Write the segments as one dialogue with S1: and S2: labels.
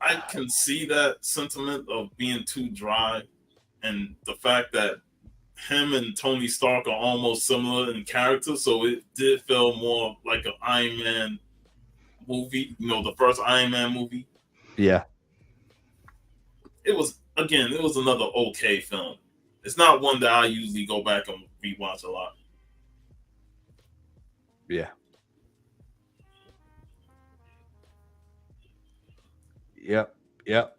S1: I can see that sentiment of being too dry, and the fact that him and Tony Stark are almost similar in character, so it did feel more like an Iron Man movie. You know, the first Iron Man movie.
S2: Yeah.
S1: It was another okay film. It's not one that I usually go back and rewatch a lot.
S2: Yeah. Yep. Yep.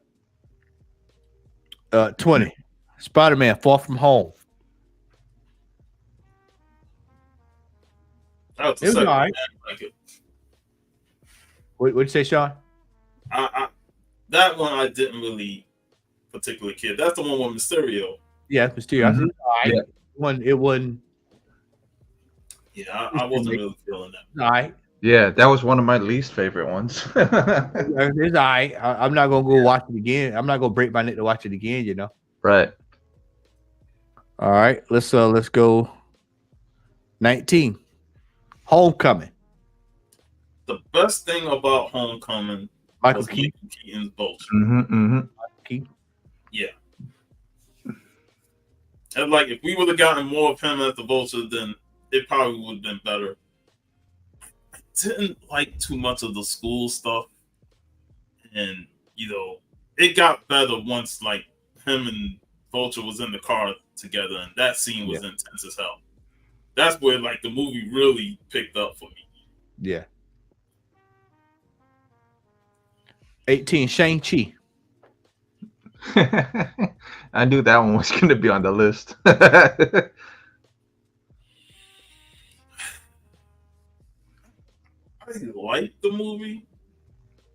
S2: 20. Spider-Man Far From Home.
S1: That was the
S2: It was
S1: second
S2: all
S1: one.
S2: right.
S1: Like it.
S2: What'd you say, Sean?
S1: That one I didn't really particularly care. That's the one with Mysterio.
S2: Yeah, Mysterio.
S3: Mhm.
S2: All right.
S3: Yeah.
S2: It wasn't.
S1: Yeah, I wasn't really feeling that.
S2: All right.
S3: Yeah, that was one of my least favorite ones.
S2: It's all right. I'm not gonna go watch it again. I'm not gonna break my neck to watch it again. You know.
S3: Right.
S2: All right. Let's go. 19. Homecoming.
S1: The best thing about Homecoming
S2: Michael
S1: was
S2: Keaton.
S1: Michael Keaton's Vulture.
S3: Mm-hmm.
S2: Keaton.
S1: Yeah. And like if we would have gotten more of him as the Vulture, then it probably would have been better. I didn't like too much of the school stuff. And, you know, it got better once like him and Vulture was in the car together, and that scene was intense as hell. That's where like the movie really picked up for me.
S2: Yeah. 18. Shang-Chi.
S3: I knew that one was going to be on the list.
S1: I like the movie,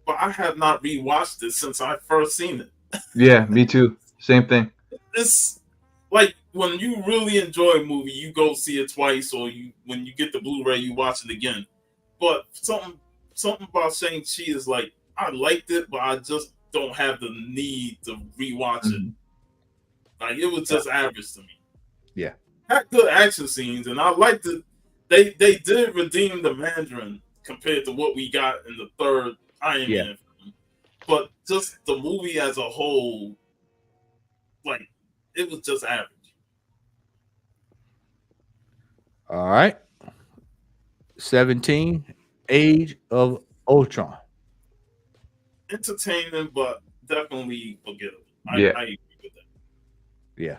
S1: but I have not rewatched it since I first seen it.
S3: Yeah, me too. Same thing.
S1: It's like when you really enjoy a movie, you go see it twice, or when you get the Blu-ray, you watch it again. But something about Shang-Chi is like I liked it, but I just don't have the need to rewatch it. Like it was just average to me.
S2: Yeah,
S1: had good action scenes, and I liked it. They did redeem the Mandarin compared to what we got in the third Iron Man film. But just the movie as a whole, like it was just average.
S2: All right. 17. Age of Ultron.
S1: Entertaining, but definitely forgettable. I agree with that.
S2: Yeah.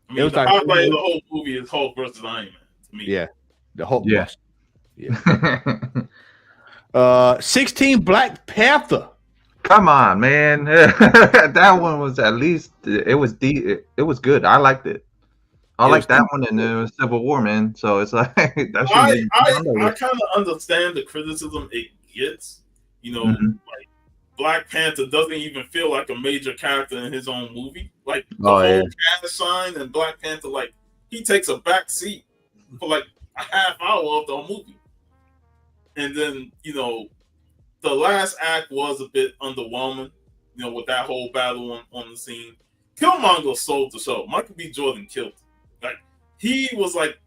S1: I mean, the highlight of the whole movie is Hulk versus Iron Man to me.
S2: Yeah. The Hulk
S3: bust.
S2: Yeah. 16. Black Panther.
S3: Come on, man. That one was at least it was good. I liked it. I like that one, and it was Civil War, man. So it's like that.
S1: I kind of understand the criticism it gets. You know, like Black Panther doesn't even feel like a major character in his own movie. Like the whole cast sign and Black Panther, like he takes a back seat for like a half hour of the movie, and then you know the last act was a bit underwhelming. You know, with that whole battle on the scene, Killmonger sold the show. Michael B. Jordan killed. Like he was like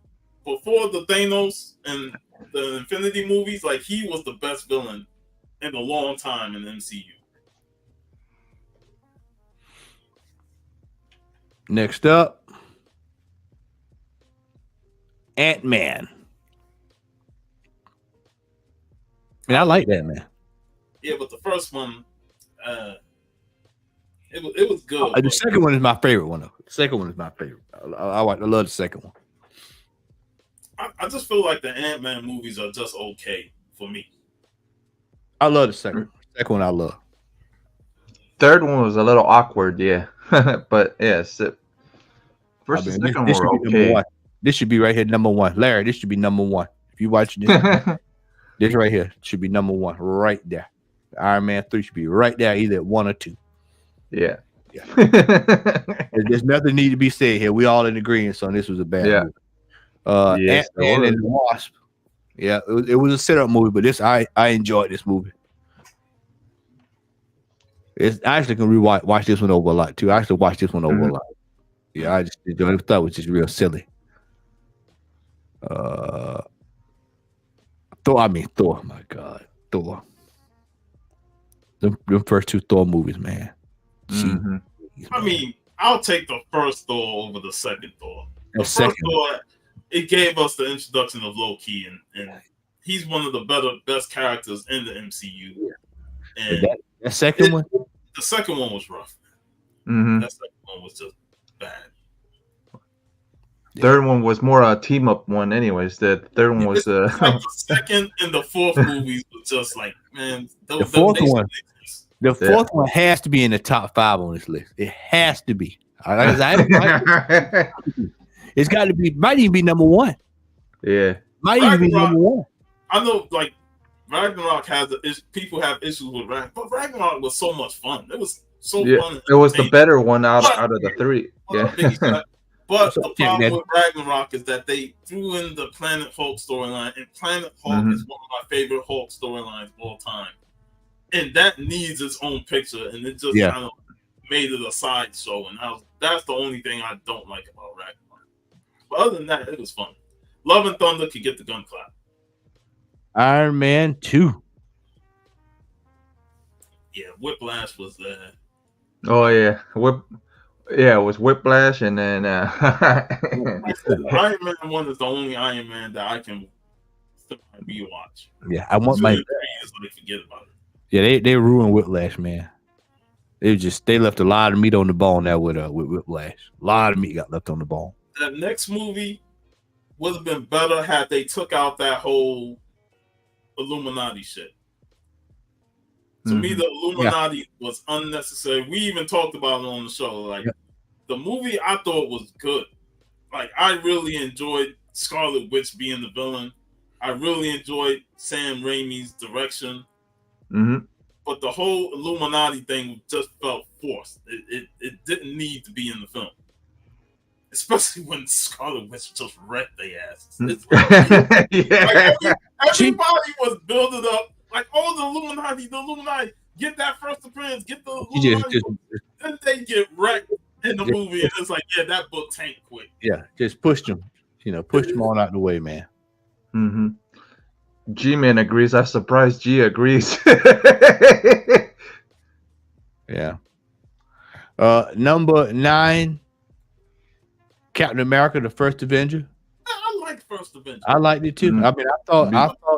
S1: before the Thanos and the Infinity movies, like he was the best villain in a long time in the MCU.
S2: Next up, Ant-Man. And I like that, man.
S1: Yeah, but the first one, it was good.
S2: The second one is my favorite one. Though. The second one is my favorite. I love the second one.
S1: I just feel like the Ant-Man movies are just okay for me.
S2: I love the second one. Second one I love.
S3: Third one was a little awkward, yeah. But yes, first and second one were okay.
S2: This should be right here, number one. Larry, this should be number one. If you watch this, this right here should be number one, right there. Iron Man 3 should be right there, either 1 or 2.
S3: Yeah.
S2: There's nothing need to be said here. We all in agreement on this was a bad movie.
S3: Yes,
S2: Ant-Man and the Wasp. Yeah, it was a setup movie, but I enjoyed this movie. I actually can watch this one over a lot too. I actually watched this one over a lot. Yeah, I just enjoyed it. I thought it was just real silly. Thor. My God, Thor. Them first two Thor movies, man.
S3: Mm-hmm.
S1: I mean, I'll take the first Thor over the second Thor. The first
S2: second.
S1: Thor, it gave us the introduction of Loki, and he's one of the best characters in the MCU. And
S2: that second one?
S1: The second one was rough.
S3: Mm-hmm.
S1: That second one was just bad.
S3: Third one was more a team up one, anyways. The third one was
S1: like the second and the fourth movies was just like, man.
S2: The fourth one. The fourth one has to be in the top 5 on this list. It has to be. It's got to be. Might even be number 1.
S3: Yeah.
S2: Might even be number 1.
S1: I know, like Ragnarok people have issues with Ragnarok, but Ragnarok was so much fun. It was so fun.
S3: It was the better one out of the 3. Yeah.
S1: But the problem with Ragnarok is that they threw in the Planet Hulk storyline, and Planet Hulk is one of my favorite Hulk storylines of all time. And that needs its own picture, and it just kind of made it a sideshow. And that's the only thing I don't like about Ragnarok. But other than that, it was fun. Love and Thunder could get the gun clap.
S2: Iron Man 2.
S1: Yeah, Whiplash was there.
S3: Oh yeah, it was Whiplash, and then
S1: Iron Man 1 is the only Iron Man that I can rewatch.
S2: Yeah, I want my.
S1: Forget about it.
S2: Yeah, they ruined Whiplash, man. They left a lot of meat on the bone there with Whiplash. A lot of meat got left on the bone.
S1: That next movie would have been better had they took out that whole Illuminati shit. To me, the Illuminati was unnecessary. We even talked about it on the show. Like the movie, I thought was good. Like I really enjoyed Scarlet Witch being the villain. I really enjoyed Sam Raimi's direction.
S3: Mm-hmm.
S1: But the whole Illuminati thing just felt forced. It didn't need to be in the film. Especially when Scarlet Witch just wrecked their asses. Everybody was building up like, oh, the Illuminati, get that first appearance, get the Illuminati. Then they get wrecked in the movie, and it's like, yeah, that book tanked quick.
S2: Yeah, just pushed them. Pushed them on out the way, man.
S3: Mm-hmm. G-Man agrees. I'm surprised G agrees.
S2: Yeah. Number 9, Captain America: The First Avenger.
S1: I like First Avenger.
S2: I liked it too. Mm-hmm. I mean, I thought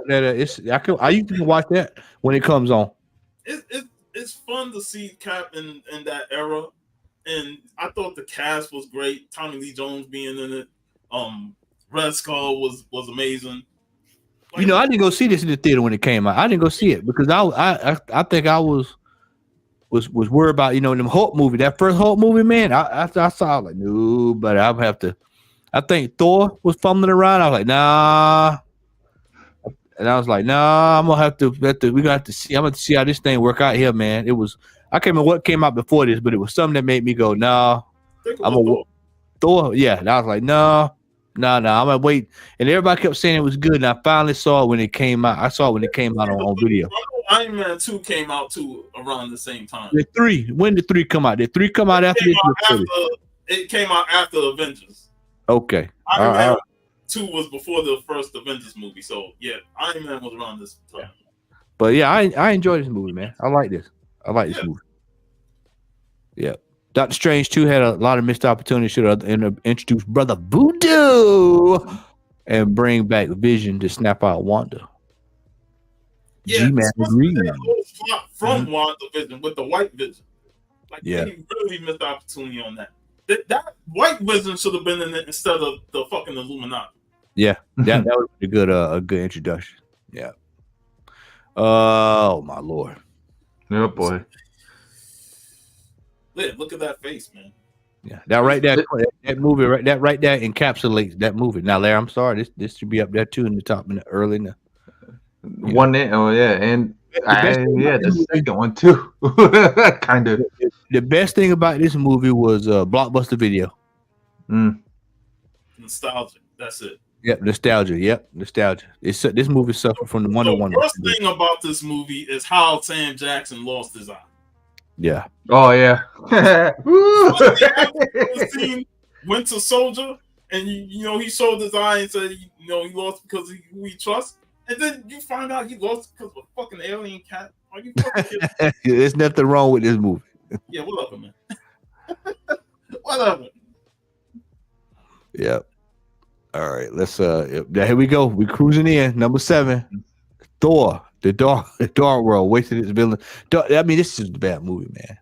S2: that I used to watch that when it comes on.
S1: It's fun to see Cap in that era, and I thought the cast was great. Tommy Lee Jones being in it. Red Skull was amazing.
S2: Like, I didn't go see this in the theater when it came out. I didn't go see it because I think I was worried about them Hulk movie. That first Hulk movie, man. I saw like no, but I'll have to. I think Thor was fumbling around. I was like, nah, and I was like, nah. I'm gonna have to. We got to see. I'm gonna see how this thing work out here, man. It was. I can't remember what came out before this, but it was something that made me go, nah. I'm gonna Thor. Yeah, and I was like, nah. No, I'm gonna wait. And everybody kept saying it was good, and I finally saw it when it came out. I saw it when it came out on video.
S1: Iron Man 2 came out too around the same time.
S2: The 3. When did 3 come out? Did 3 come out after this?
S1: It came out after Avengers.
S2: Okay.
S1: Iron Man 2 was before the first Avengers movie, so yeah, Iron Man was around this time.
S2: But yeah, I enjoyed this movie, man. I like this. I like this movie. Yeah. Doctor Strange 2 had a lot of missed opportunities. Should have introduced Brother Voodoo and bring back Vision to snap out Wanda.
S1: Yeah, G-Man agreed. From WandaVision with the White Vision. Like, they really missed the opportunity on that. That White Vision should have been in it instead of the fucking Illuminati.
S2: Yeah, that was a good introduction. Yeah. Oh my Lord.
S3: Oh boy.
S1: Look at that face, man.
S2: Yeah, that right there, that movie right there encapsulates that movie. Now, Larry, I'm sorry, this should be up there too in the top in the early.
S3: One, and the second one too, kind of.
S2: The best thing about this movie was Blockbuster Video.
S1: Nostalgia. That's it.
S2: Yep, nostalgia. Yep, nostalgia. This movie suffered from the Wonder Woman.
S1: The worst thing about this movie is how Sam Jackson lost his eye.
S2: Yeah.
S3: Oh yeah.
S1: Winter Soldier, and he showed his eye and said he lost because who he trusts. And then you find out he lost because of a fucking alien cat. Are you fucking kidding?
S2: There's nothing wrong with this movie.
S1: Yeah, whatever, man. Whatever.
S2: Yeah. All right, let's here we go. We're cruising in. Number 7, Thor, the Dark World, wasted its villain. I mean, this is a bad movie, man.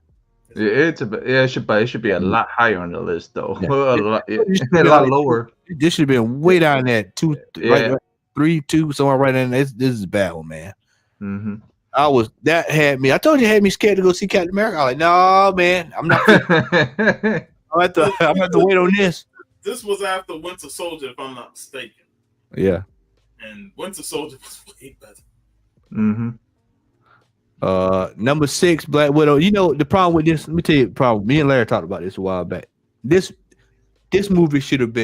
S3: It should be a lot higher on the list though.
S2: Yeah.
S3: A lot lower.
S2: This should have been way down there, 2, right, 3, 2, somewhere right in there. This is a bad one, man.
S3: Mm-hmm.
S2: That had me. I told you, it had me scared to go see Captain America. I was like, no, man, I'm not. I'm have to wait on this.
S1: This was after Winter Soldier, if I'm not mistaken.
S2: Yeah.
S1: And Winter Soldier was way better.
S3: Mm-hmm.
S2: Number 6, Black Widow. You know the problem with this. Let me tell you the problem. Me and Larry talked about this a while back. This movie should have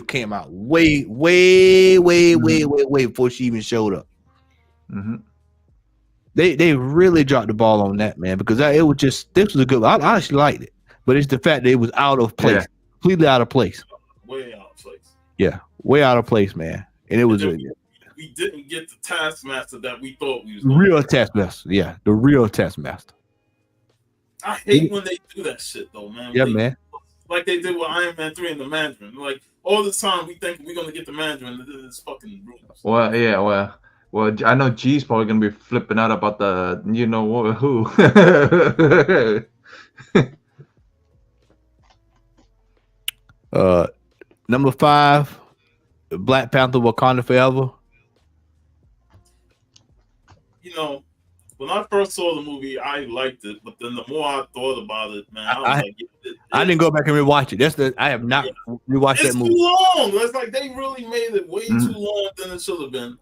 S2: came out way before she even showed up.
S3: Mm-hmm.
S2: They really dropped the ball on that, man, because this was a good. I actually liked it, but it's the fact that it was out of place, completely out of place.
S1: Way out of place.
S2: Yeah, way out of place, man. And it was
S1: we didn't get the Taskmaster that we thought we was
S2: real Taskmaster. Yeah, the real Taskmaster.
S1: I hate when they do that shit though, man.
S2: Yeah, man.
S1: Like they did with Iron Man 3 and the Mandarin. Like all the time we think we're gonna get the Mandarin, and this fucking rules.
S3: Well, yeah, well, I know G's probably gonna be flipping out about the who.
S2: Number 5, Black Panther: Wakanda Forever.
S1: You know, when I first saw the movie, I liked it, but then the more I thought about it, man, I was
S2: I didn't go back and rewatch it. I have not rewatched that movie.
S1: It's too long. It's like they really made it way too long than it should have been.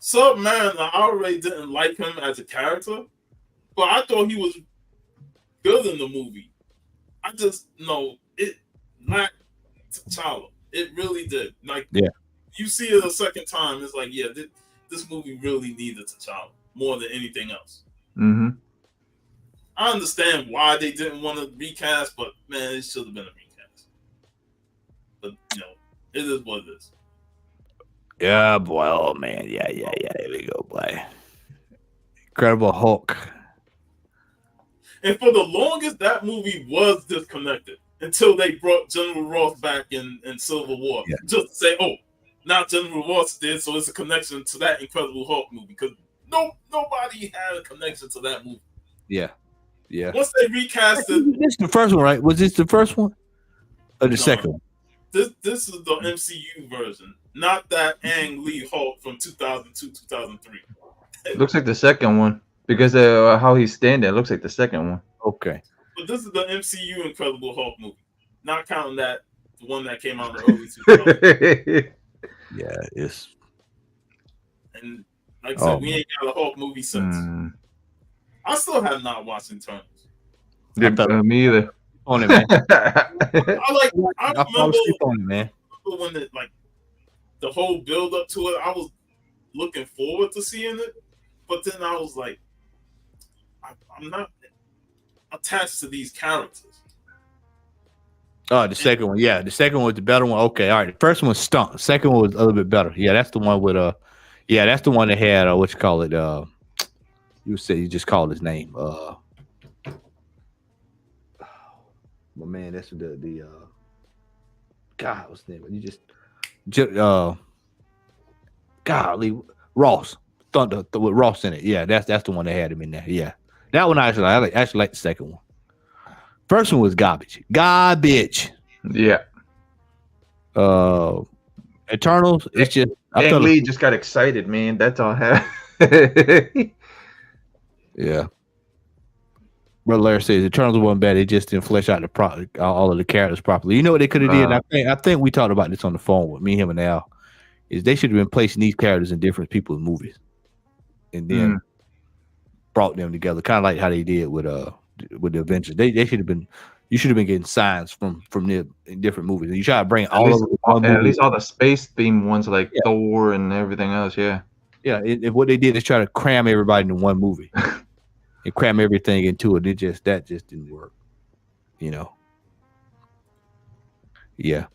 S1: Submariner, I already didn't like him as a character, but I thought he was good in the movie. I just know it lacked T'Challa. It really did. Like, you see it a second time, it's like, yeah, this movie really needed T'Challa more than anything else.
S3: Mm-hmm.
S1: I understand why they didn't want to recast, but man, it should have been a recast. But it is what it is.
S2: Yeah, boy. Oh man, yeah. There we go, boy. Incredible Hulk.
S1: And for the longest, that movie was disconnected until they brought General Ross back in Civil War. Yeah. Just to say, oh, now General Ross did, so it's a connection to that Incredible Hulk movie. Because nobody had a connection to that movie.
S2: Yeah.
S1: Once they recast it.
S2: This is the first one, right? Was this the first one? Or the second one?
S1: This is the MCU version, not that Ang Lee Hulk from 2002, 2003.
S3: It looks like the second one. Because how he's standing, it looks like the second one.
S2: Okay.
S1: But this is the MCU Incredible Hulk movie. Not counting the one that came out in the early 2000s.
S2: Yeah, it's.
S1: And like I said, we ain't got a Hulk movie since. I still have not watched Eternals.
S3: Me either.
S2: On it, man.
S1: I remember
S2: on it, man.
S1: When the whole build up to it, I was looking forward to seeing it, but then I was like, I'm not attached to these characters.
S2: Oh, the second one, yeah, the second one was the better one. Okay, all right. The first one stunk. The second one was a little bit better. Yeah, that's the one with that's the one that had what you call it. You said you just called his name. Well, man, that's the God, what's the name? You just golly, Ross. Thunder with Ross in it. Yeah, that's the one that had him in there. Yeah, that one I actually like the second one. First one was garbage. Yeah. Eternals. It's just
S3: Ang Lee just got excited, man. That's all I have.
S2: Yeah. Brother Larry says Eternals wasn't bad. They just didn't flesh out all of the characters properly. You know what they could have did? I think we talked about this on the phone with me, him, and Al. Is they should have been placing these characters in different people's movies, and then brought them together, kind of like how they did with the Avengers. They should have been. You should have been getting signs from them in different movies. And you try to bring at
S3: least all the space themed ones like Thor and everything else. Yeah.
S2: Yeah. What they did is try to cram everybody into one movie and cram everything into it. That just didn't work. Yeah.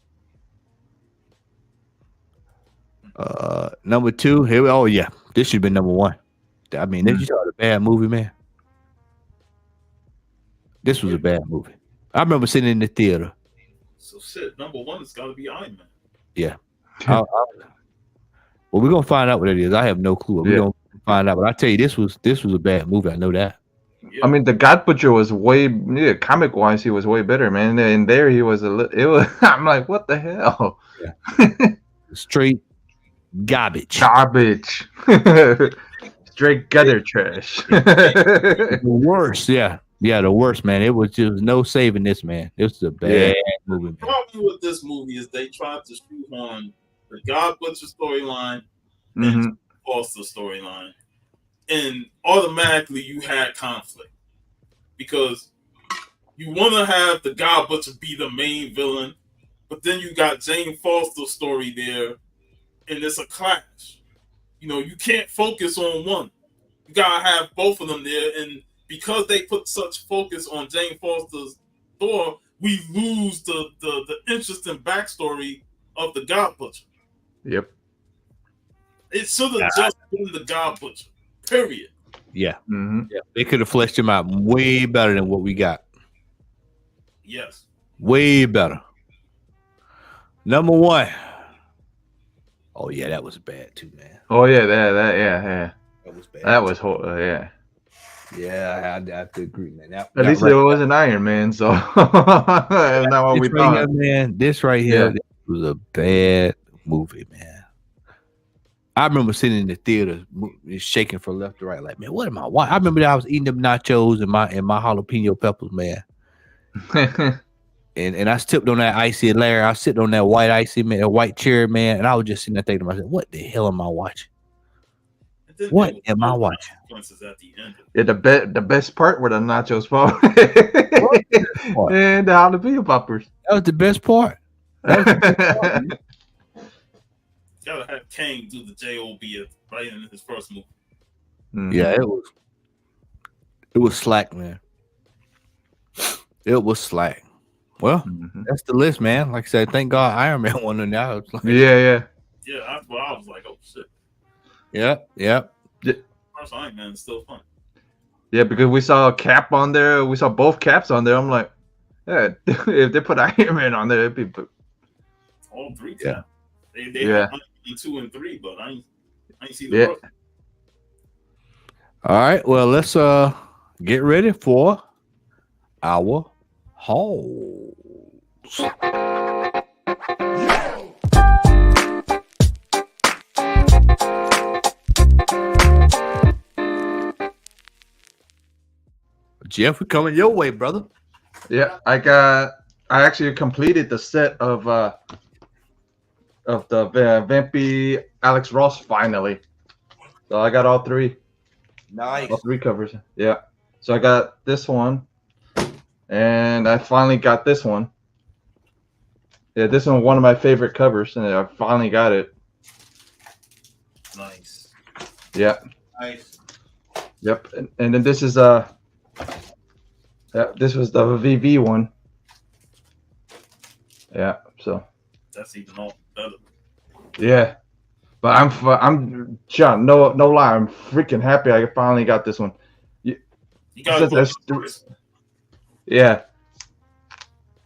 S2: Number two. Here. Oh yeah, this should have been number one. I mean, this is a bad movie, man. This was a bad movie. I remember sitting in the theater.
S1: So shit, number one has got to be Iron Man.
S2: Yeah. Well, we're gonna find out what it is. I have no clue. We're gonna find out. But I tell you, this was a bad movie. I know that.
S3: Yeah. I mean, the God Butcher was way comic wise. He was way better, man. And there he was it was. I'm like, what the hell?
S2: Yeah. Straight garbage.
S3: Straight gutter trash.
S2: The worst. Yeah, the worst, man. It was just no saving this, man. It was a bad movie. Man.
S1: The problem with this movie is they tried to shoehorn the God Butcher storyline and Foster storyline, and automatically you had conflict because you want to have the God Butcher be the main villain, but then you got Jane Foster's story there, and it's a clash. You know, you can't focus on one. You gotta have both of them there, and because they put such focus on Jane Foster's Thor, we lose the interesting backstory of the God Butcher.
S3: Yep.
S1: It should have just been the God Butcher. Period.
S2: Yeah. Yeah. They could have fleshed him out way better than what we got.
S1: Yes.
S2: Way better. Number one. Oh yeah, that was bad too, man.
S3: Oh yeah, that
S2: was bad.
S3: That was
S2: yeah. Yeah, I have to agree, man.
S3: At least it was an Iron Man, so that's not what we thought.
S2: Here, man, this right here this was a bad movie, man. I remember sitting in the theater, shaking from left to right, like, man, what am I watching? I remember that I was eating them nachos and my jalapeno peppers, man. And I stepped on that icy layer. I was sitting on that white icy, man, a white chair, man, and I was just sitting there thinking to myself, what the hell am I watching? What am I watching?
S1: At the end.
S3: Yeah, the best part were the nachos part and the jalapeno poppers.
S2: That was the best part.
S1: Gotta have Kang do the JOB right in his first movie.
S2: Yeah, it was slack, man. It was slack. Well, that's the list, man. Like I said, thank God Iron Man won it now.
S3: Like,
S1: yeah. I was like, oh shit.
S2: Yep.
S1: First Iron Man is still fun.
S3: Yeah, because we saw a Cap on there. We saw both Caps on there. I'm like, yeah, if they put Iron Man on there, it'd be
S1: all three.
S2: Yeah.
S1: They have 2 and 3, but I ain't see the rest.
S2: All right. Well, let's get ready for our hauls. Jeff, we're coming your way, brother.
S3: Yeah, I actually completed the set of the Vampy Alex Ross finally. So I got all 3.
S2: Nice.
S3: All 3 covers. Yeah. So I got this one, and I finally got this one. Yeah, this one of my favorite covers, and I finally got it.
S1: Nice.
S3: Yeah.
S1: Nice.
S3: Yep. And then this is this was the VV one. Yeah. So.
S1: That's even all better.
S3: Yeah. But I'm John. No lie. I'm freaking happy. I finally got this one.
S1: You got it.
S3: Yeah.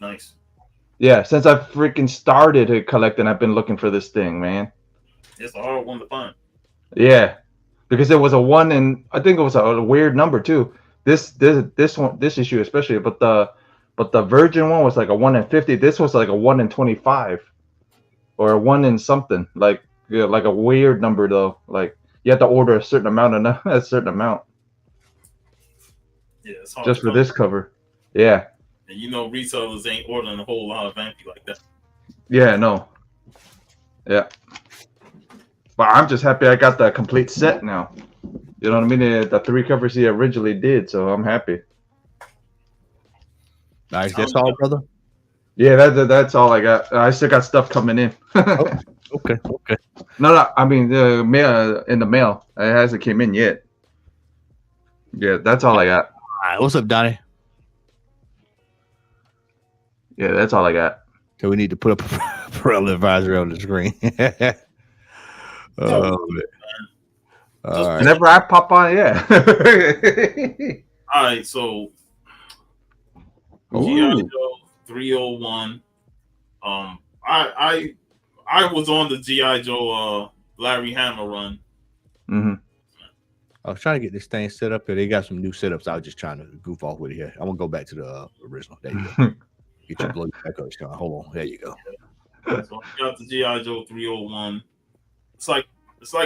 S1: Nice.
S3: Yeah. Since I freaking started collecting, I've been looking for this thing, man.
S1: It's a hard one to find.
S3: Yeah, because it was a 1 in. I think it was a weird number too. This issue especially, but the Virgin one was like a 1 in 50. This was like a 1 in 25, or a 1 in something like a weird number though. Like you have to order a certain amount of a certain amount.
S1: Yeah, it's hard
S3: just for this cover. Yeah.
S1: And you know, retailers ain't ordering a whole lot of Vampy like that.
S3: Yeah, no. Yeah. But I'm just happy I got the complete set now. You know what I mean? The 3 covers he originally did, so I'm happy.
S2: Nice. That's all, brother?
S3: Yeah, that's all I got. I still got stuff coming in.
S2: Okay.
S3: No, I mean the mail in the mail. It hasn't came in yet. Yeah, that's all I got.
S2: All right, what's up, Donnie?
S3: Yeah, that's all I got.
S2: So we need to put up a parental advisory on the screen. Oh, man. All right.
S3: Whenever I pop on, yeah.
S1: All right, so G.I. Joe 301. I was on the G.I. Joe Larry Hammer run.
S3: Mm-hmm.
S2: I was trying to get this thing set up here. They got some new setups. I was just trying to goof off with it here. I'm gonna go back to the original. There you go. Get your blood back up, Sean. Hold on. There you go.
S1: So I got the G.I. Joe 301. It's like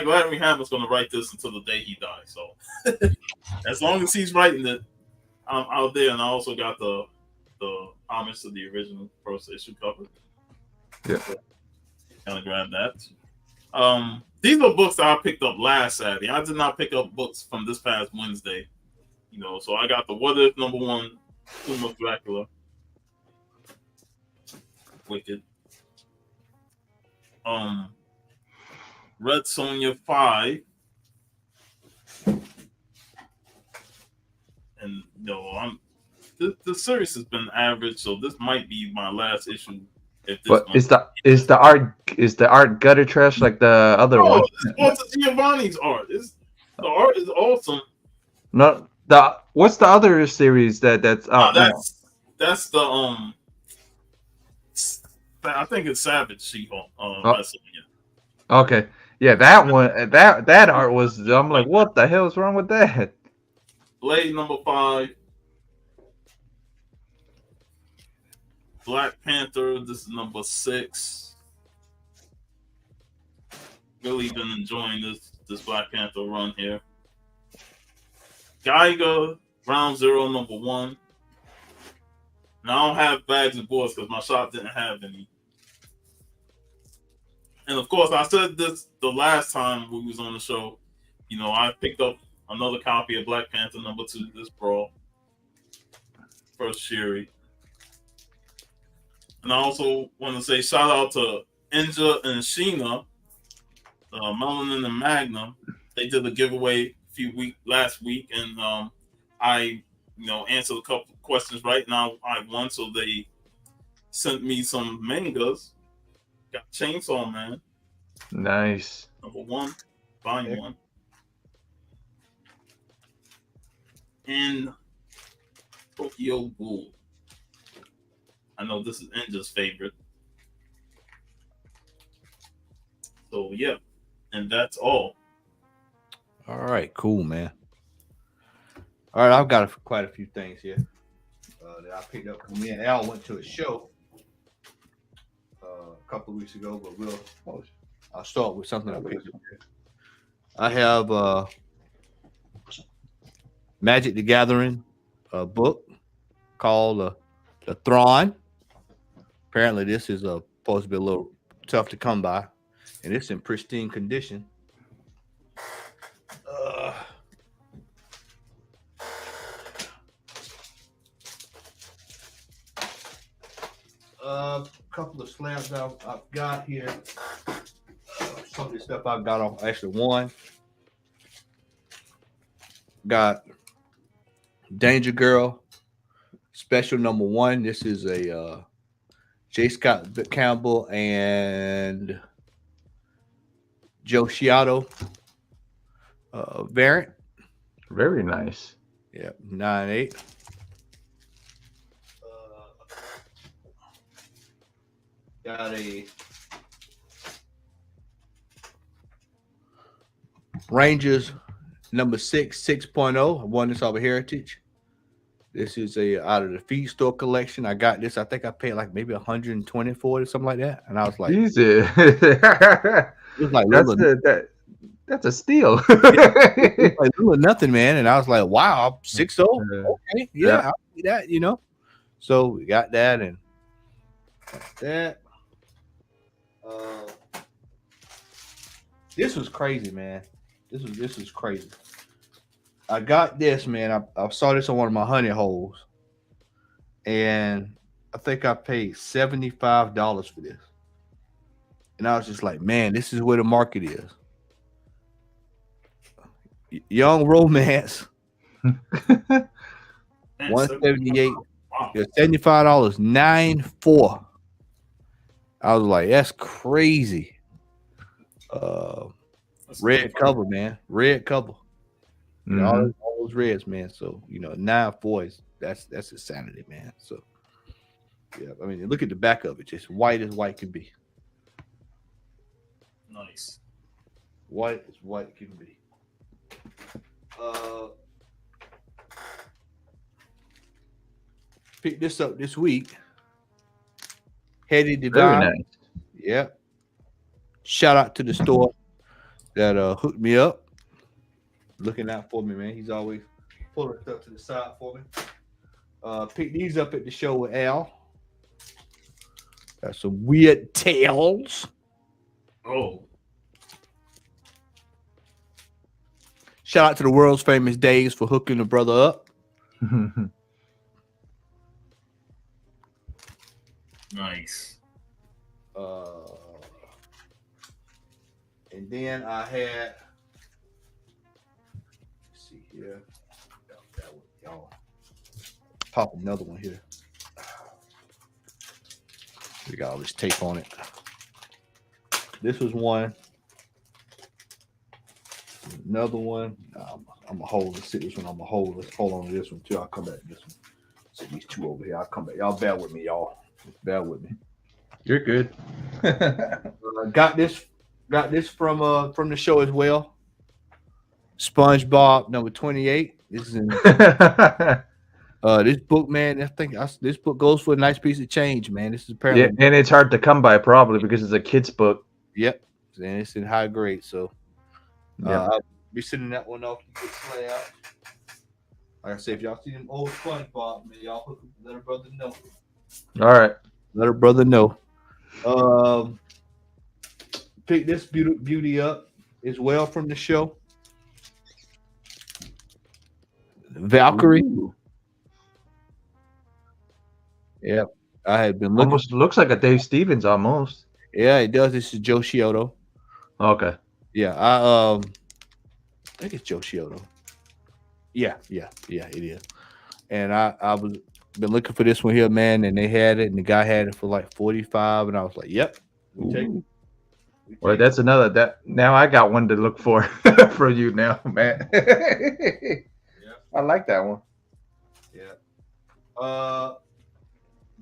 S1: Larry Hammer's gonna write this until the day he dies. So as long as he's writing it, I'm out there, and I also got the homage to the original first issue cover.
S3: Yeah.
S1: So, kind of grab that. These are books that I picked up last Saturday. I did not pick up books from this past Wednesday. So I got the What If #1, Tomb of Dracula, Wicked, Red Sonja 5, and the series has been average, so this might be my last issue.
S3: But is the art gutter trash like the other one?
S1: It's Walter Giovanni's art. The art is awesome.
S3: No, what's the other series that's out?
S1: That's the I think it's Savage She-Hulk.
S3: Okay, yeah, that one, that art was. I'm like, what the hell is wrong with that?
S1: Blade #5. Black Panther, this is #6. Really been enjoying this Black Panther run here. Geiger, Ground Zero #1. Now I don't have bags and boards because my shop didn't have any. And of course, I said this the last time we was on the show. I picked up another copy of Black Panther #2, this brawl. First Shiri. And I also want to say shout out to Inja and Sheena, Melanin and Magnum. They did a giveaway last week, and I answered a couple questions right now. I won, so they sent me some mangas. Got Chainsaw Man.
S3: Nice.
S1: #1, Volume 1. And Tokyo Ghoul. I know this is Ninja's favorite. So, yeah. And that's all.
S2: All right, cool, man. All right, I've got quite a few things here that I picked up. Me and Al went to a show a couple of weeks ago, but I'll start with something I picked up here. I have Magic the Gathering book called The Thrawn. Apparently, this is supposed to be a little tough to come by, and it's in pristine condition. A couple of slabs I've got here. Some of the stuff I've got off. Actually, one got Danger Girl special #1. This is a J. Scott Campbell and Joe Sciato variant.
S3: Very nice.
S2: Yeah, 9/8. Got a Rangers #6 6.0. I won this off of Heritage. This is out of the Feed Store collection. I got this. I think I paid like maybe $120 for it or something like that. And I was like,
S3: easy.
S2: It was like
S3: that's a steal.
S2: It's like little nothing, man. And I was like, wow, 6.0. Okay, yeah, I'll see that, So we got that and that. This was crazy, man. This was crazy. I got this, man. I saw this on one of my honey holes, and I think I paid $75 for this. And I was just like, man, this is where the market is. Young Romance, 178. Yeah, $75, 9.4. I was like, that's crazy. Red cover, man. Red cover. You know,
S3: Mhm.
S2: all those reds, man. So, 9-4 that's insanity, man. So yeah, I mean, look at the back of it, just white as white can be.
S1: Nice.
S2: White as white can be. Picked this up this week. Heady
S3: Very
S2: Divide.
S3: nice.
S2: Yep. Shout out to the store that hooked me up. Looking out for me, man. He's always pulling stuff to the side for me. Picked these up at the show with Al. Got some weird tails.
S1: Oh.
S2: Shout out to the world's famous Days for hooking the brother up.
S1: Nice.
S2: And then I had, let's see here. Y'all pop another one here. We got all this tape on it. This was one. Another one. I'm gonna hold this. This one. I'm gonna hold. Let's hold on to this one too. I'll come back to this one. So these two over here. I'll come back. Y'all bear with me, y'all. Just bear with me.
S3: You're good.
S2: Got this from the show as well. SpongeBob number 28. This is in this book, man. I think this book goes for a nice piece of change, man. This is apparently
S3: and it's hard to come by probably because it's a kid's book.
S2: Yep, and it's in high grade, so
S3: Yeah.
S2: I'll be sending that one off to get slay out. Like I said, if y'all see them old SpongeBob, man, y'all let a brother know.
S3: All right.
S2: Let a brother know. Pick this beauty up as well from the show. Valkyrie.
S3: Ooh.
S2: Yeah, I had been looking.
S3: Almost looks like a Dave Stevens almost.
S2: Yeah, it does. This is Joe Chiodo.
S3: Okay.
S2: Yeah, I think it's Joe Chiodo. Yeah, it is. And I was been looking for this one here, man, and they had it, and the guy had it for like 45, and I was like, "Yep, we take it."
S3: Well, that's another that. Now I got one to look for for you now, man. I like that one.
S2: Yeah.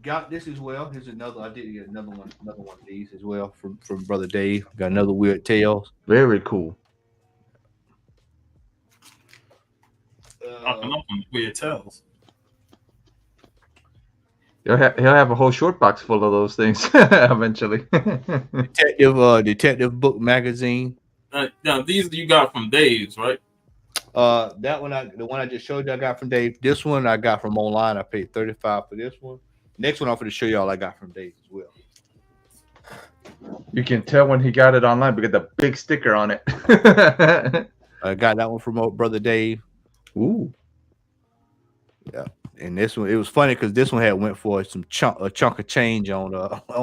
S2: Got this as well. Here's another. I did get another one of these as well from Brother Dave. Got another Weird Tales.
S3: Very cool.
S1: Popping up on Weird Tales.
S3: He'll have a whole short box full of those things eventually.
S2: Detective Book Magazine.
S1: Now these you got from Dave's, right?
S2: That one, the one I just showed you, I got from Dave. This one I got from online. I paid $35 for this one. Next one I'm going to show y'all I got from Dave as well.
S3: You can tell when he got it online because the big sticker on it.
S2: I got that one from Brother Dave.
S3: Ooh.
S2: Yeah. And this one, it was funny because this one had went for a chunk of change on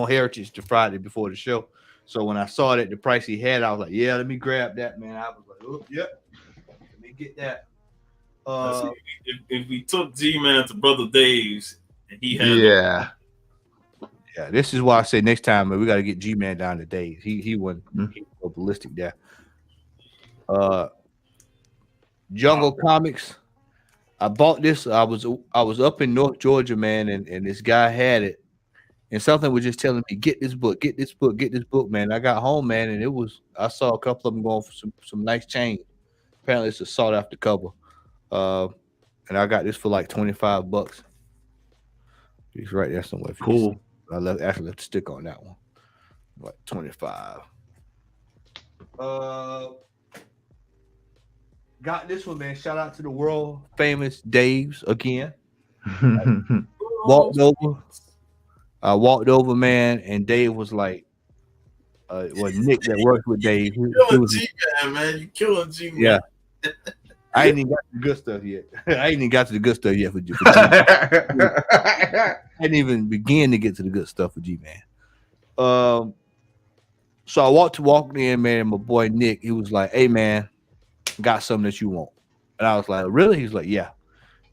S2: Heritage the Friday before the show. So when I saw that the price he had, I was like, yeah, let me grab that, man. I was like, oh, yep, let me get that.
S1: If we took G-Man to Brother Dave's and he had
S2: yeah, this is why I say next time, man, we got to get G-Man down to Dave's. He went ballistic there. Jungle Comics. I bought this. I was up in North Georgia, man, and this guy had it, and something was just telling me, get this book, man. I got home, man, and I saw a couple of them going for some nice change. Apparently, it's a sought after cover, and I got this for like $25. He's right there somewhere.
S3: Cool.
S2: I left the stick on that one, like 25. Got this one, man. Shout out to the world famous Dave's again. I walked over, man, and Dave was like, Nick that worked with Dave.
S1: You killing G-Man, man. You killing G-Man.
S2: Yeah. I ain't even got to the good stuff yet. I didn't even begin to get to the good stuff for G-Man. So I walked in, man, and my boy Nick, he was like, hey, man, got something that you want. And I was like, really? He's like, yeah.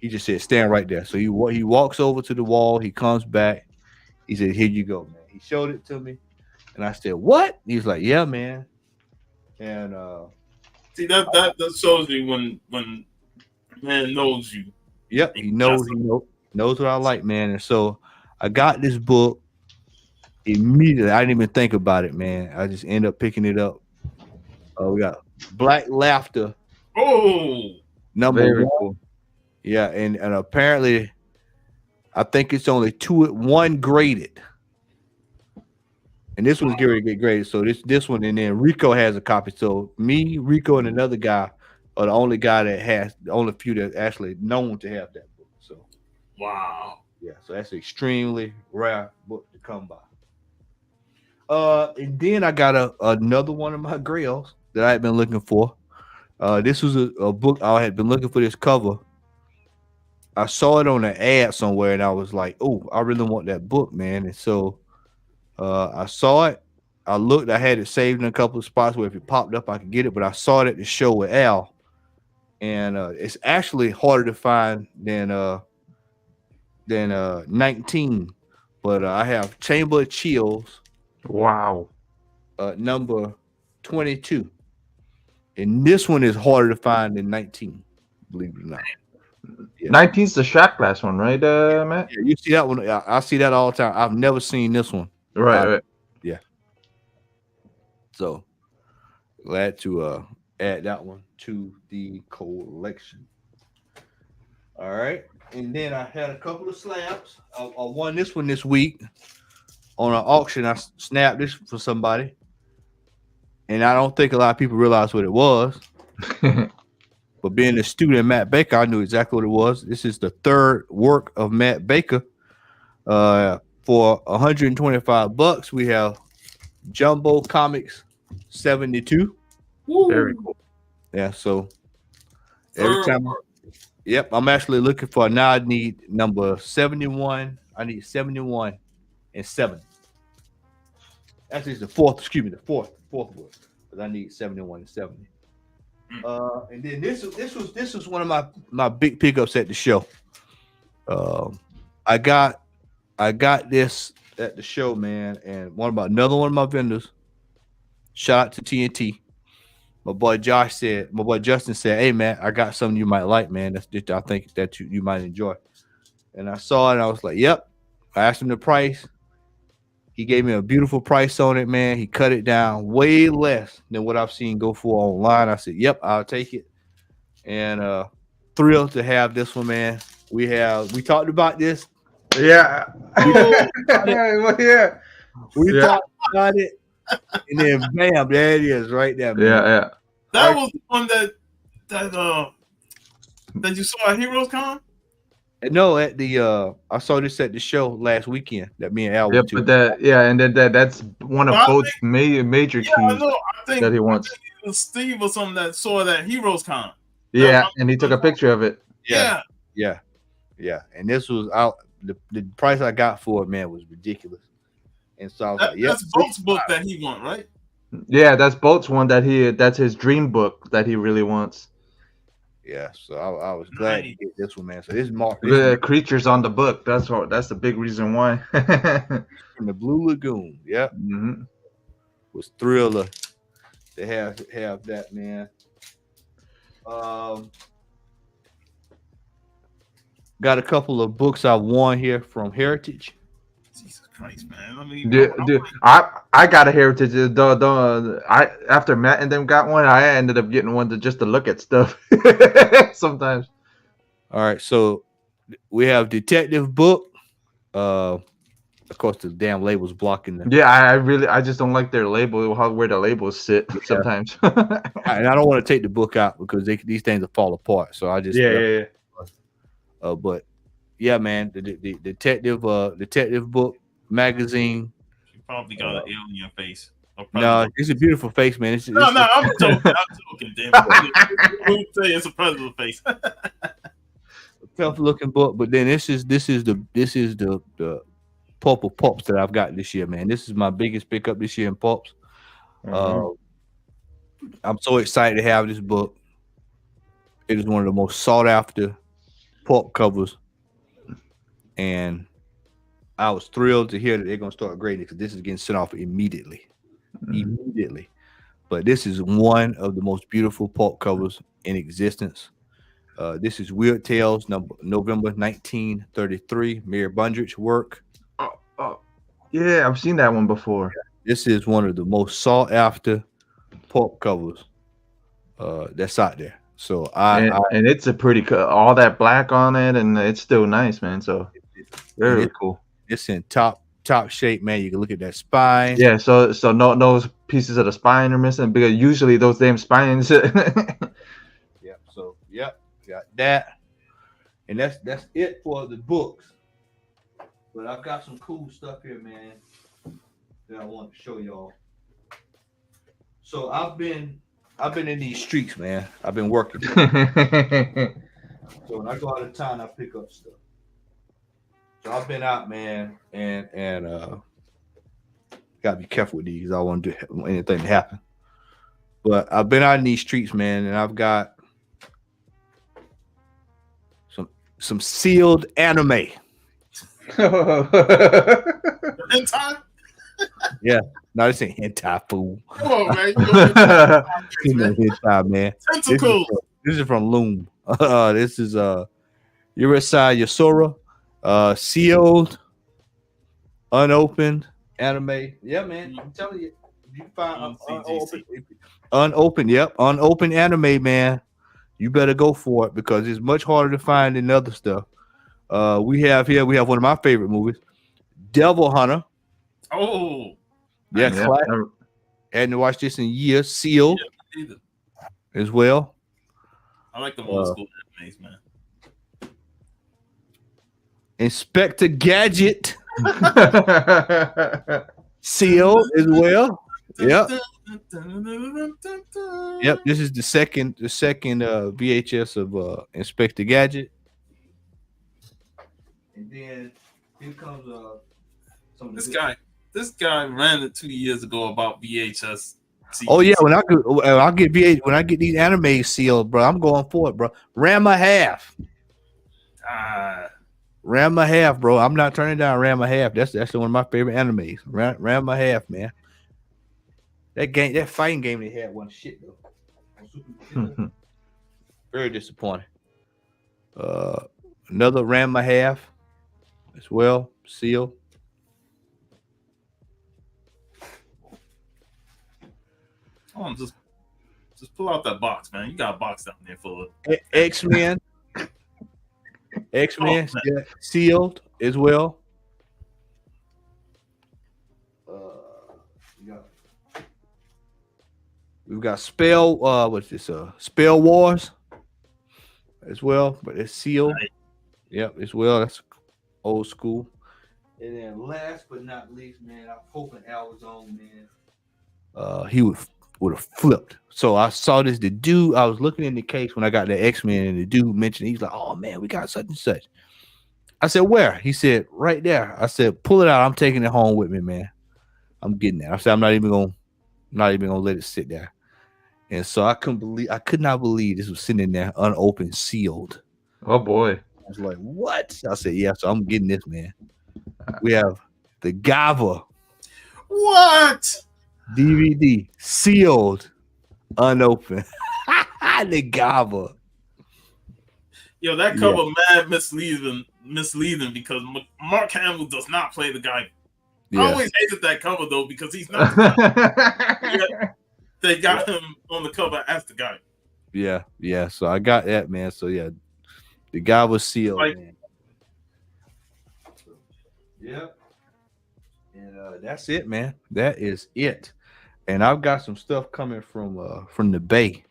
S2: He just said, stand right there. So he walks over to the wall. He comes back. He said, here you go, man. He showed it to me. And I said, what? He's like, yeah, man. And
S1: See that shows you when man knows you.
S2: Yep, he knows what I like, man. And so I got this book immediately. I didn't even think about it, man. I just end up picking it up. We got Black Laughter.
S1: Oh,
S2: number
S3: Very
S2: one.
S3: cool.
S2: Yeah, and apparently I think it's only one graded. And this one's getting ready to get graded. So this one, and then Rico has a copy. So me, Rico, and another guy are the only few that actually known to have that book. So
S1: wow.
S2: yeah, so that's an extremely rare book to come by. And then I got another one of my grails that I had been looking for. This was a book I had been looking for this cover. I saw it on an ad somewhere, and I was like, "Oh, I really want that book, man!" And so I saw it. I looked. I had it saved in a couple of spots where if it popped up, I could get it. But I saw it at the show with Al, and it's actually harder to find than 19. But I have Chamber of Chills.
S3: Wow.
S2: Number 22, and this one is harder to find than 19. Believe it or not.
S3: Yeah. 19's the shot glass one, right, Matt?
S2: Yeah, you see that one? I see that all the time. I've never seen this one.
S3: Right.
S2: Yeah. So glad to add that one to the collection. All right, and then I had a couple of slabs. I won this one this week on an auction. I snapped this for somebody, and I don't think a lot of people realize what it was. But being a student, Matt Baker, I knew exactly what it was. This is the third work of Matt Baker. For $125, we have Jumbo Comics 72.
S3: Very cool.
S2: Yeah, so every time, yep, I'm actually looking for now. I need number 71. I need 71 and 7. Actually, it's the fourth book, because I need 71 and 70. And then this was one of my big pickups at the show. I got this at the show, man, and another one of my vendors. Shout out to TNT. My boy Justin said, "Hey man, I got something you might like, man. I think that you might enjoy." And I saw it, and I was like, "Yep." I asked him the price. He gave me a beautiful price on it, man. He cut it down way less than what I've seen go for online. I said, "Yep, I'll take it." And thrilled to have this one, man. We talked about this.
S3: Yeah.
S2: We talked about it, and then bam, there it is, right there, man.
S3: Yeah.
S1: That was the one that you saw at Heroes Con?
S2: No, at the I saw this at the show last weekend that me and Al went to.
S3: But that's one of both major keys that he wants.
S1: I think it was Steve or something that saw that Heroes Con.
S3: Yeah, and he took a picture of it.
S2: Yeah. And this was out. The price I got for it, man, was ridiculous. And so I was like, "Yep."
S1: That's Bolt's book that he won, right?
S3: Yeah, that's Bolt's one that's his dream book that he really wants.
S2: Yeah, so I was glad to get this one, man. So this is Mark.
S3: Creatures on the book. That's the big reason why.
S2: From the Blue Lagoon. Yep.
S3: Mm-hmm.
S2: Was thrilled to have that, man. Got a couple of books I won here from Heritage.
S1: Jesus Christ, man! I mean,
S3: dude, I got a Heritage. After Matt and them got one, I ended up getting one just to look at stuff. Sometimes.
S2: All right, so we have Detective Book. Of course, the damn label's blocking them.
S3: Yeah, I just don't like their label, where the labels sit sometimes.
S2: And I don't want to take the book out because these things will fall apart. So I just
S3: yeah.
S2: But yeah, man, the detective book magazine.
S1: You probably got an alien face.
S2: No, it's a beautiful face, man.
S1: No, I'm joking. Damn it. We'll say it's a predator face.
S2: Tough looking book, but then this is the pulp of pulps that I've got this year, man. This is my biggest pickup this year in pulps. I'm so excited to have this book. It is one of the most sought after pulp covers, and I was thrilled to hear that they're gonna start grading it because this is getting sent off immediately. but this is one of the most beautiful pulp covers in existence. This is Weird Tales, November 1933. Mayor Bundrich's work.
S3: Oh, yeah, I've seen that one before.
S2: This is one of the most sought after pulp covers that's out there. So
S3: and it's a pretty all that black on it, and it's still nice, man. So very cool.
S2: It's in top shape, man. You can look at that spine.
S3: Yeah, so no pieces of the spine are missing, because usually those damn spines.
S2: Yep. So got that, and that's it for the books. But I've got some cool stuff here, man, that I want to show y'all. So I've been in these streets, man. I've been working. So when I go out of town, I pick up stuff. So I've been out, man, and gotta be careful with these. I don't want to do anything to happen. But I've been out in these streets, man, and I've got some sealed anime.
S1: Hentai?
S2: Yeah. No, this ain't hentai, fool.
S1: Come on, man.
S2: Hentai, man.
S1: Tentacles.
S2: This is from Loom. This is Urusei Yasura. Sealed, unopened anime. Yeah, man. I'm telling you. You find unopened. Yep. Unopened anime, man. You better go for it, because it's much harder to find than other stuff. We have one of my favorite movies, Devil Hunter.
S1: Oh,
S2: yeah. Hadn't watched this in years. Sealed as well.
S1: I like the old school animes, man.
S2: Inspector Gadget. Sealed as well. Yep. Yep. This is the second VHS of Inspector Gadget. And then here comes
S1: This guy ran it 2 years ago about VHS.
S2: Oh yeah, when I get these anime sealed, bro, I'm going for it, bro. Ranma half. Ranma half, bro. I'm not turning down Ranma half. That's one of my favorite animes. Ranma half, man. That fighting game they had wasn't shit though. Very disappointing. Another Ranma half as well, sealed.
S1: Oh, just pull out that box, man. You got a box down there full of
S2: X-Men. X-Men sealed as well. We've got Spell. What's this? Spell Wars as well, but it's sealed. Right. Yep, as well. That's old school. And then last but not least, man, I'm hoping Al was on, man. He would have flipped. So I saw this. The dude, I was looking in the case when I got the X-Men, and the dude mentioned, he's like, "Oh man, we got such and such." I said, "Where?" He said, "Right there." I said, "Pull it out. I'm taking it home with me, man. I'm getting that." I said, I'm not even gonna let it sit there. And so I could not believe this was sitting in there unopened, sealed.
S3: Oh boy.
S2: I was like, "What?" I said, "Yeah." So I'm getting this, man. We have the Gava.
S1: What?
S2: DVD sealed, unopened. The Gava.
S1: Yo, that cover mad misleading because Mark Hamill does not play the guy. Yeah. I always hated that cover though, because he's not. They got him on the cover as the guy.
S2: Yeah. So I got that, man. So yeah, the guy was sealed. Man. Yep. And that's it, man. That is it. And I've got some stuff coming from the Bay.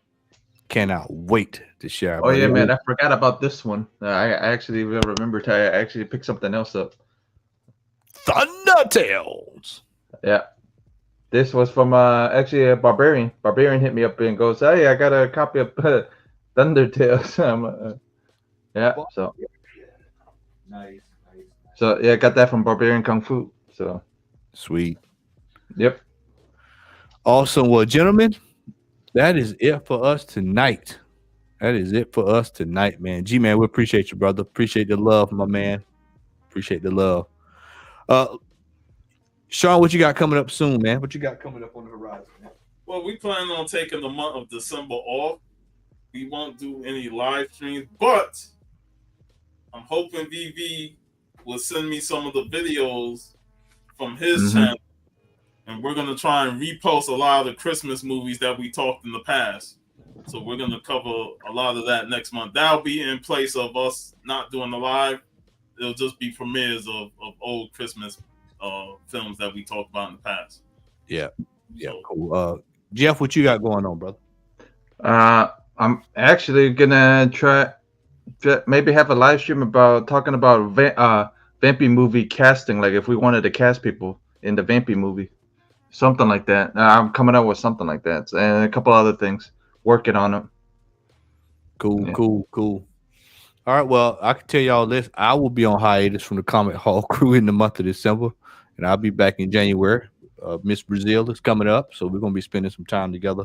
S2: Cannot wait to share.
S3: Oh yeah, man! I forgot about this one. I actually remembered to actually pick something else up.
S2: Thunder Tales.
S3: Yeah, this was from actually a Barbarian. Barbarian hit me up and goes, "Hey, I got a copy of Thunder Tales." Yeah, so
S2: nice.
S3: So yeah, I got that from Barbarian Kung Fu. So
S2: sweet.
S3: Yep.
S2: Awesome. Well, gentlemen, that is it for us tonight. Man. G-Man, we appreciate you, brother. Appreciate the love, my man. Appreciate the love. Sean, what you got coming up soon, man? What you got coming up on the horizon, man?
S1: Well, we plan on taking the month of December off. We won't do any live streams, but I'm hoping VV will send me some of the videos from his channel, and we're gonna try and repost a lot of the Christmas movies that we talked in the past. So we're gonna cover a lot of that next month. That'll be in place of us not doing the live. It'll just be premieres of old Christmas films that we talked about in the past.
S2: Yeah, so, cool. Jeff, what you got going on, brother?
S3: I'm actually gonna try maybe have a live stream about talking about Vampy movie casting, like if we wanted to cast people in the Vampy movie, something like that. I'm coming up with something like that, and a couple other things, working on them.
S2: Cool. All right, well, I can tell y'all this. I will be on hiatus from the Comic Hall crew in the month of December, and I'll be back in January. Miss Brazil is coming up, so we're gonna be spending some time together.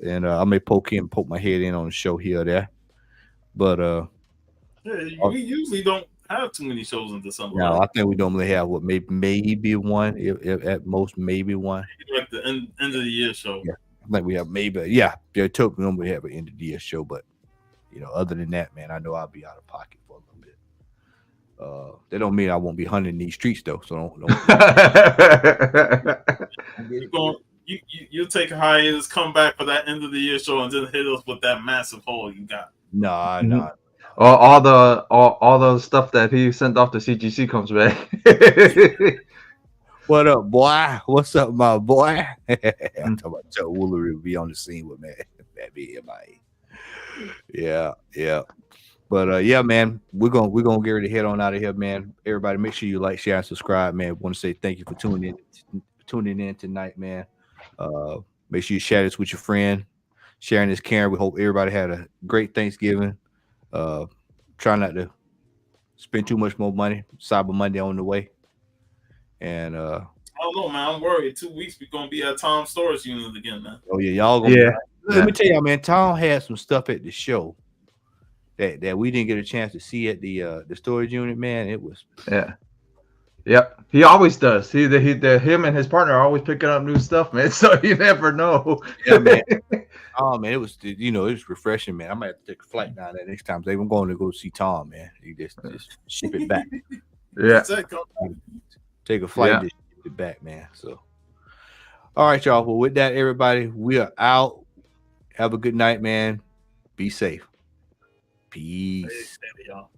S2: And I may poke my head in on the show here or there. But
S1: we usually don't have too many shows in December.
S2: No, I think we normally have maybe one, if at most maybe one.
S1: Like the end of the year show.
S2: Yeah, I think we have maybe. Yeah, we normally have an end of the year show, but other than that, man, I know I'll be out of pocket for a little bit. That don't mean I won't be hunting these streets though. So don't.
S1: You'll take a hiatus, come back for that end of the year show, and then hit us with that massive haul you got.
S2: No.
S3: All the stuff that he sent off to CGC comes back.
S2: What up, boy? What's up, my boy? I'm talking about Joe Woolery will be on the scene with me. That be MIA. Yeah. But yeah, man, we're gonna get ready to head on out of here, man. Everybody, make sure you like, share, and subscribe, man. Want to say thank you for tuning in tonight, man. Make sure you share this with your friend. Sharing is caring. We hope everybody had a great Thanksgiving. Try not to spend too much more money. Cyber Monday on the way. And
S1: I don't know, man. I'm worried. 2 weeks we're gonna be at Tom's storage unit again, man.
S2: Oh yeah, y'all gonna Let me tell y'all, man, Tom had some stuff at the show that we didn't get a chance to see at the storage unit, man. It was
S3: Yep, he always does. Him and his partner are always picking up new stuff, man. So you never know.
S2: Yeah, man. Oh man, it was it was refreshing, man. I might have to take a flight down there next time. I'm going to go see Tom, man. You just ship it back.
S3: Yeah,
S2: take a flight to ship it back, man. So, all right, y'all. Well, with that, everybody, we are out. Have a good night, man. Be safe. Peace.
S1: Y'all.